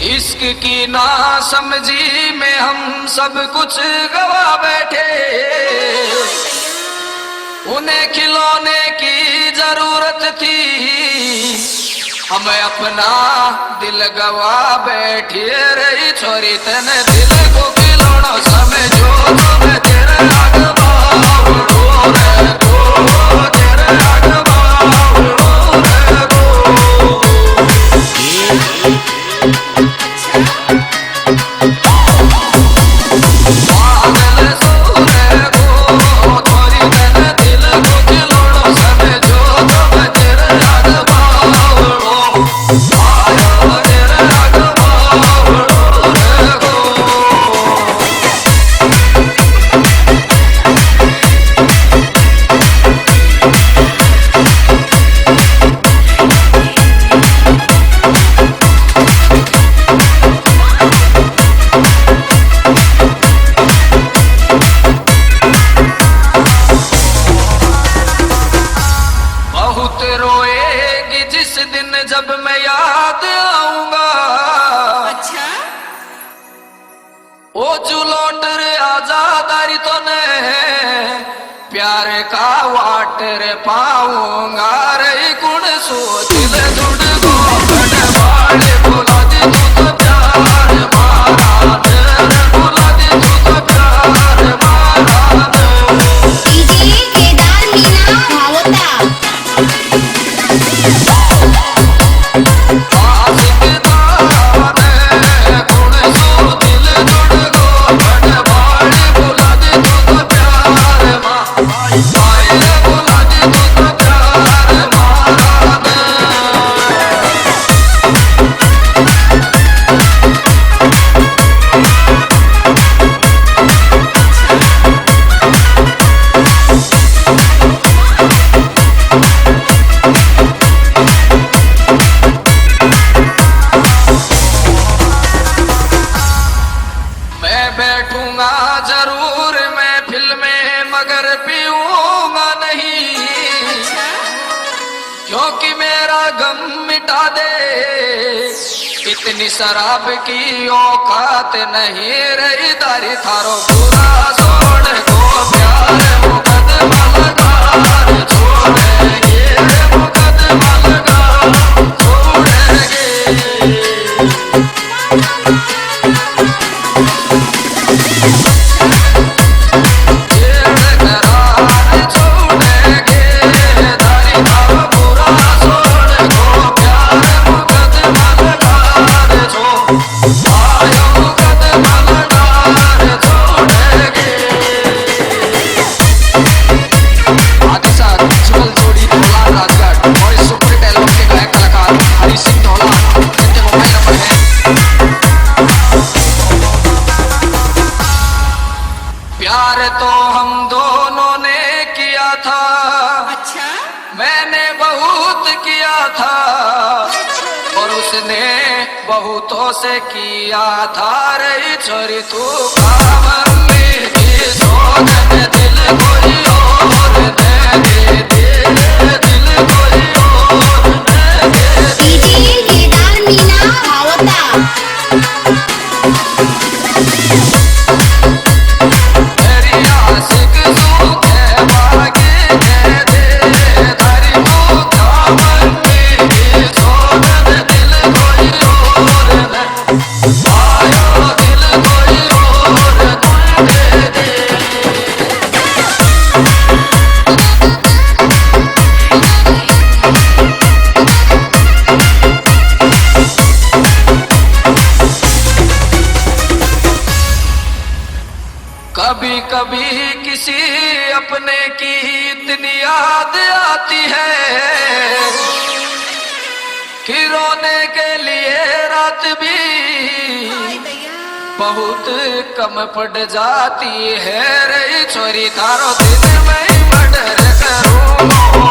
इश्क की ना समझी में हम सब कुछ गवा बैठे, उन्हें खिलौने की जरूरत थी, हमें अपना दिल गवा बैठी। रही छोरी तने दिल को खिलौना समझो, तो मैं तेरे आगवा उड़ो रे गो, तेरे आगवा उड़ो रे गो। जब मैं याद आऊंगा, अच्छा ओ जुलौट रे आजादारी तो ने प्यार का वाटर पाऊंगा। रे गुण सो दिल जुड़ गो बनवाड़े, बोला दे तू तो प्यार मारा दे, बोला दे तू तो प्यार मारा दे। डीजे केदार मीना भावता। बैठूंगा जरूर मैं फिल्म में, मगर पीऊंगा नहीं, क्योंकि मेरा गम मिटा दे इतनी शराब की औकात नहीं। रही दारी थारो पूरा छोड़ को प्यार मुकदमा लगा छोड़ेंगे, मुकदमा लगा छोड़ेंगे। प्यार तो हम दोनों ने किया था, अच्छा मैंने बहुत किया था, और उसने बहुतों से किया था। रही छोरी तू कामनी की सोच, दिल कोई और दे दे, दिल कोई और दे दे। डीजे केदार मीना भावता। कभी कभी किसी अपने की इतनी याद आती है कि रोने के लिए रात भी बहुत कम पड़ जाती है। रे छोरी थारो दिन में मर्डर करूं,